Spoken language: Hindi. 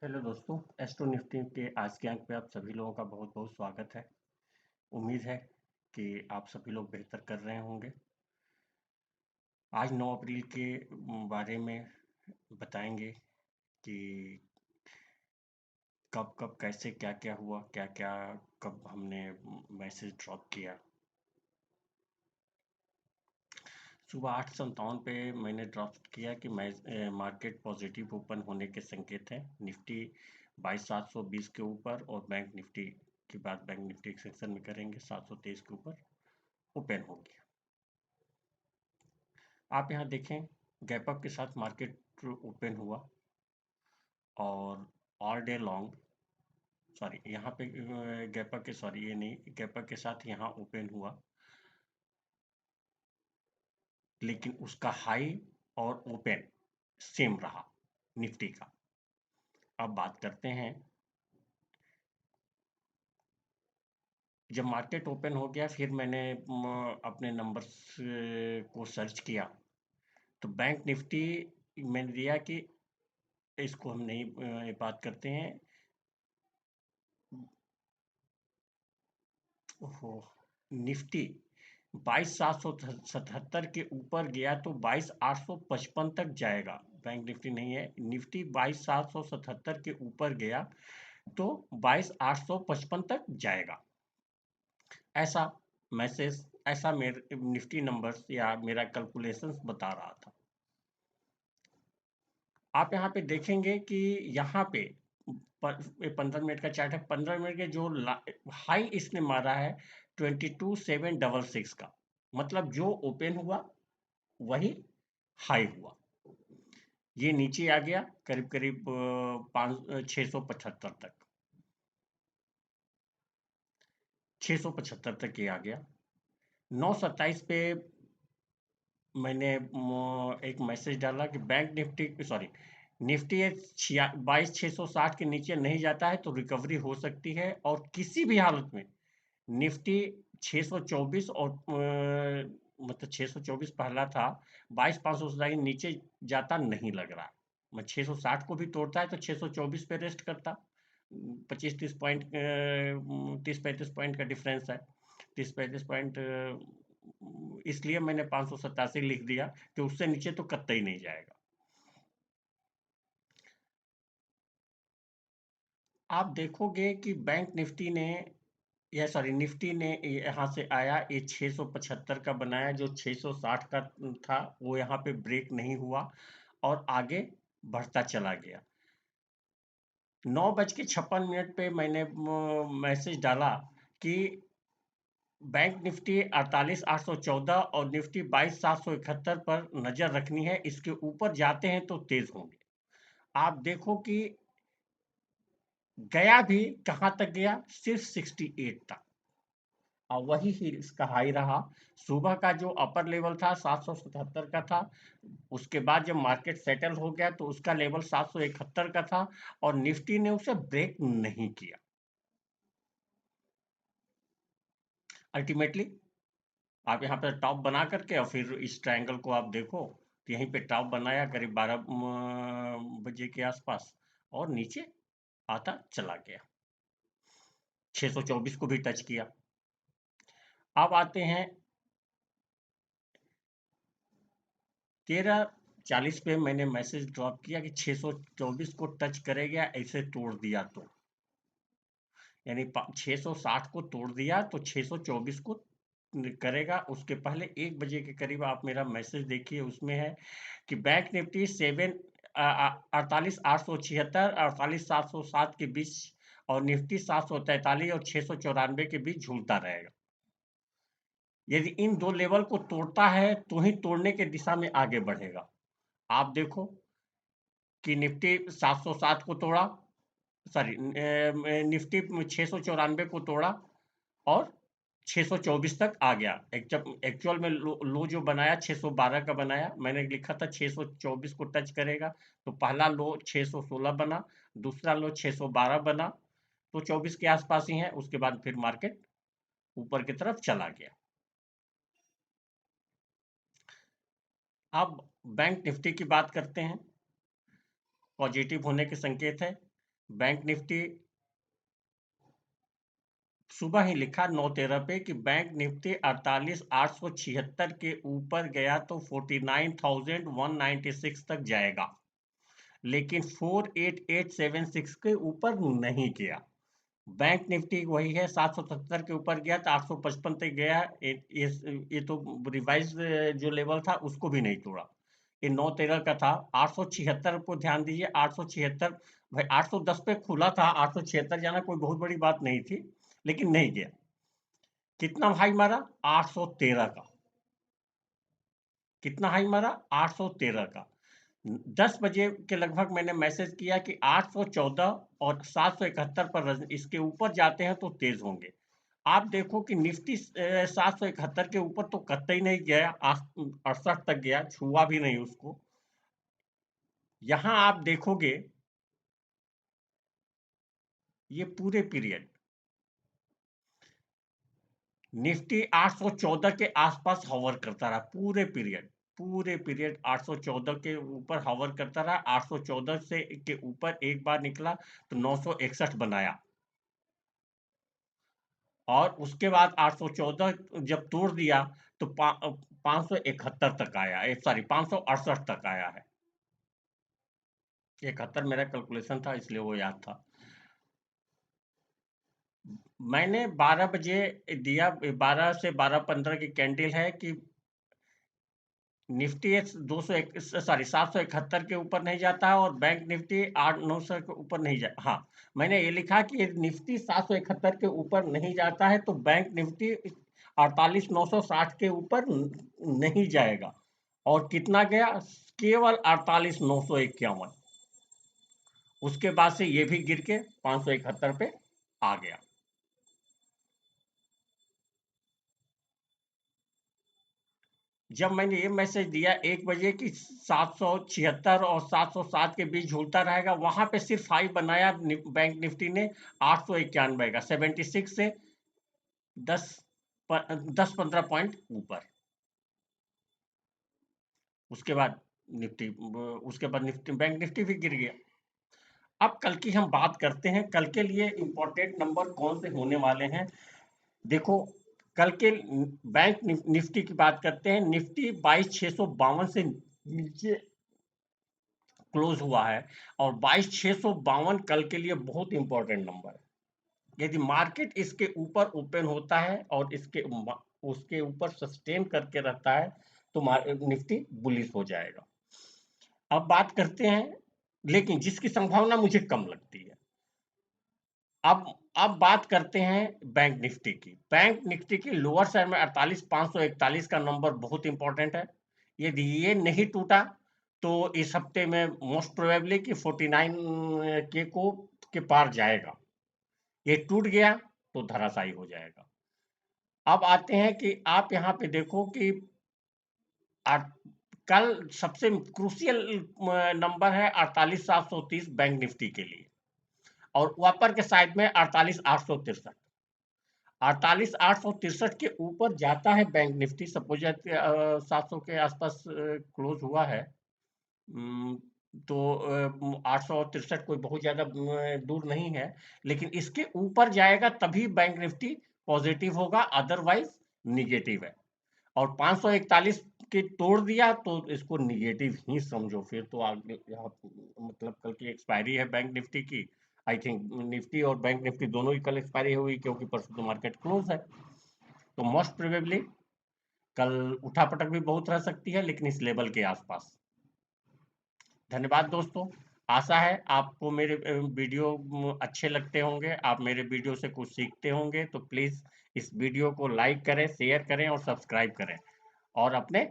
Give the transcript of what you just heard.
हेलो दोस्तों, एस्ट्रो निफ्टी के आज के अंक पे आप सभी लोगों का बहुत बहुत स्वागत है। उम्मीद है कि आप सभी लोग बेहतर कर रहे होंगे। आज 9 अप्रैल के बारे में बताएंगे कि कब कब कैसे क्या क्या हुआ, क्या क्या कब हमने मैसेज ड्रॉप किया। सुबह 8:57 पे मैंने ड्रॉप किया कि मार्केट पॉजिटिव ओपन होने के संकेत हैं। निफ्टी 22,720 के ऊपर और बैंक निफ्टी की बात बैंक निफ्टी के सेक्शन में करेंगे, 723 के ऊपर ओपन हो गया। आप यहाँ देखें, गैप अप के साथ मार्केट ओपन हुआ और ऑल डे लॉन्ग सॉरी यहाँ पे गैप अप के सॉरी ये नहीं गैप अप के साथ यहाँ ओपन हुआ, लेकिन उसका हाई और ओपन सेम रहा निफ्टी का। अब बात करते हैं, जब मार्केट ओपन हो गया फिर मैंने अपने नंबर्स को सर्च किया तो बैंक निफ्टी मैंने दिया कि इसको हम नहीं बात करते हैं। ओहो, निफ्टी 22,777 के ऊपर गया तो 22,855 तक जाएगा। बैंक निफ्टी नहीं है, निफ्टी 22,777 के ऊपर गया तो 22,855 तक जाएगा। ऐसा मैसेज, ऐसा मेरे निफ्टी नंबर्स या मेरा कैलकुलेशंस बता रहा था। आप यहाँ पे देखेंगे कि यहाँ पे 15 मिनट का चार्ट है। 15 मिनट के जो हाई इसने मारा है 22,766 का, मतलब जो ओपन हुआ वही हाई हुआ। ये नीचे आ गया करीब करीब 675 तक, 675 तक ये आ गया। 9:27 पे मैंने एक मैसेज डाला कि बैंक निफ्टी सॉरी निफ्टी 22,660 के नीचे नहीं जाता है तो रिकवरी हो सकती है, और किसी भी हालत में निफ्टी 624 और मतलब 624 पहला था, 22,500 के नीचे जाता नहीं लग रहा। मैं 660 को भी तोड़ता है तो 624 पे रेस्ट करता। 25-30 पॉइंट 30-35 पॉइंट का डिफरेंस है। 30-35 पॉइंट इसलिए मैंने 587 लिख दिया कि उससे नीचे तो कतई नहीं जाएगा। आप देखोगे कि बैंक निफ्टी ने या सॉरी निफ्टी ने यहाँ से आया, ये 675 का बनाया, जो 660 का था वो यहाँ पे ब्रेक नहीं हुआ और आगे बढ़ता चला गया। 9:56 पे मैंने मैसेज डाला कि बैंक निफ्टी 48,814 और निफ्टी 22,771 पर नजर रखनी है, इसके ऊपर जाते हैं तो तेज होंगे। आप देखो कि गया भी कहाँ तक गया, सिर्फ 68 तक, और वही ही इसका हाई रहा। सुबह का जो अपर लेवल था 777 का था, उसके बाद जब मार्केट सेटल हो गया तो उसका लेवल 771 का था और निफ्टी ने उसे ब्रेक नहीं किया। अल्टीमेटली आप यहाँ पर टॉप बना करके और फिर इस ट्रायंगल को आप देखो, तो यहीं पे टॉप बनाया करीब 12 बजे के आसपास और नीचे आता चला गया, 624 को भी टच किया। अब आते हैं 13:40 पे मैंने मैसेज ड्रॉप किया कि 624 को टच करेगा, ऐसे तोड़ दिया तो यानी 660 को तोड़ दिया तो 624 को करेगा। उसके पहले 1 बजे के करीब आप मेरा मैसेज देखिए, उसमें है कि बैंक निफ्टी 48,876 48,707 के बीच और निफ्टी 743 और 694 के बीच झूलता रहेगा। यदि इन दो लेवल को तोड़ता है तो ही तोड़ने के दिशा में आगे बढ़ेगा। आप देखो कि निफ्टी 707 को तोड़ा, सॉरी निफ्टी 694 को तोड़ा और 624 तक आ गया। एक्चुअल में लो जो बनाया 612 का बनाया, मैंने लिखा था 624 को टच करेगा, तो पहला लो 616 बना, दूसरा लो 612 बना, तो 24 के आसपास ही है। उसके बाद फिर मार्केट ऊपर की तरफ चला गया। अब बैंक निफ्टी की बात करते हैं, पॉजिटिव होने के संकेत है। बैंक निफ्टी सुबह ही लिखा 9:13 पे कि बैंक निफ्टी 48,876 के ऊपर गया तो 49,196 तक जाएगा, लेकिन 48876 के ऊपर नहीं गया। बैंक निफ्टी वही है 770 के ऊपर गया तो 855 तक गया। ये तो रिवाइज जो लेवल था उसको भी नहीं तोड़ा। ये 9:13 का था। 876 को ध्यान दीजिए, 876 भाई 810 पे खुला था, 876 जाना कोई बहुत बड़ी बात नहीं थी, लेकिन नहीं गया। कितना हाई मारा? 813 का। कितना हाई मारा? 813 का। 10 बजे के लगभग मैंने मैसेज किया कि 814 और 771 पर इसके ऊपर जाते हैं तो तेज होंगे। आप देखो कि निफ्टी 771 के ऊपर तो कतई नहीं गया, 68 तक गया, छुआ भी नहीं उसको। यहां आप देखोगे ये पूरे पीरियड निफ्टी 814 के आसपास हॉवर करता रहा पूरे पीरियड 814 के ऊपर हॉवर करता रहा। 814 से के ऊपर एक बार निकला तो 961 बनाया, और उसके बाद 814 जब तोड़ दिया तो 571 तक आया, सॉरी 568 तक आया है। 71 मेरा कैलकुलेशन था इसलिए वो याद था। मैंने 12 बजे दिया, 12 से 12:15 की कैंडल है कि निफ्टी 771 के ऊपर नहीं जाता है और बैंक निफ्टी 8-900 के ऊपर नहीं जा। हाँ, मैंने ये लिखा कि निफ्टी 771 के ऊपर नहीं जाता है तो बैंक निफ्टी 48,960 के ऊपर नहीं जाएगा। और कितना गया? केवल 48,951। उसके बाद से ये भी गिर के 571 पे आ गया। जब मैंने ये मैसेज दिया 1 बजे कि 776 और 707 के बीच झूलता रहेगा, वहां पे सिर्फ हाई बनाया बैंक निफ्टी ने 891 का, 76 से 10 10-15 पॉइंट ऊपर। उसके बाद निफ्टी बैंक निफ्टी भी गिर गया। अब कल की हम बात करते हैं, कल के लिए इंपॉर्टेंट नंबर कौन से होने वाले हैं। देखो, कल के बैंक निफ्टी की बात करते हैं। निफ्टी 22,652 से नीचे क्लोज हुआ है, और 22,652 कल के लिए बहुत इंपॉर्टेंट नंबर है। यदि मार्केट इसके ऊपर ओपन होता है और उसके ऊपर सस्टेन करके रहता है तो निफ्टी बुलिश हो जाएगा। अब बात करते हैं, लेकिन जिसकी संभावना मुझे कम लगती है। अब अब बात करते हैं बैंक निफ्टी की। बैंक निफ्टी की लोअर साइड में 48,541 का नंबर बहुत इंपॉर्टेंट है। यदि ये नहीं टूटा तो इस हफ्ते में मोस्ट प्रोबेबली कि 49 के पार जाएगा। ये टूट गया तो धराशायी हो जाएगा। अब आते हैं कि आप यहाँ पे देखो कि कल सबसे क्रूशियल नंबर है 48,730 बैंक निफ्टी के लिए, और ऊपर के साइड में 48,863। 48,863 के ऊपर जाता है बैंक निफ्टी, सपोज 700 के आसपास क्लोज हुआ है। तो 863 कोई बहुत ज्यादा दूर नहीं है, लेकिन इसके ऊपर जाएगा तभी बैंक निफ्टी पॉजिटिव होगा, अदरवाइज निगेटिव है। और 541 के तोड़ दिया तो इसको निगेटिव ही समझो। फिर तो आगे यहाँ मतलब कल की एक्सपायरी है बैंक निफ्टी की। आई थिंक निफ्टी और बैंक निफ्टी दोनों की कल एक्सपायरी हुई, क्योंकि परसों तो मार्केट क्लोज है। तो मोस्ट प्रोबेबली कल उठापटक भी बहुत रह सकती है, लेकिन इस लेवल के आसपास। धन्यवाद दोस्तों। आशा है आपको मेरे वीडियो अच्छे लगते होंगे, आप मेरे वीडियो से कुछ सीखते होंगे। तो प्लीज़ इस वीडियो को लाइक करें, शेयर करें और सब्सक्राइब करें, और अपने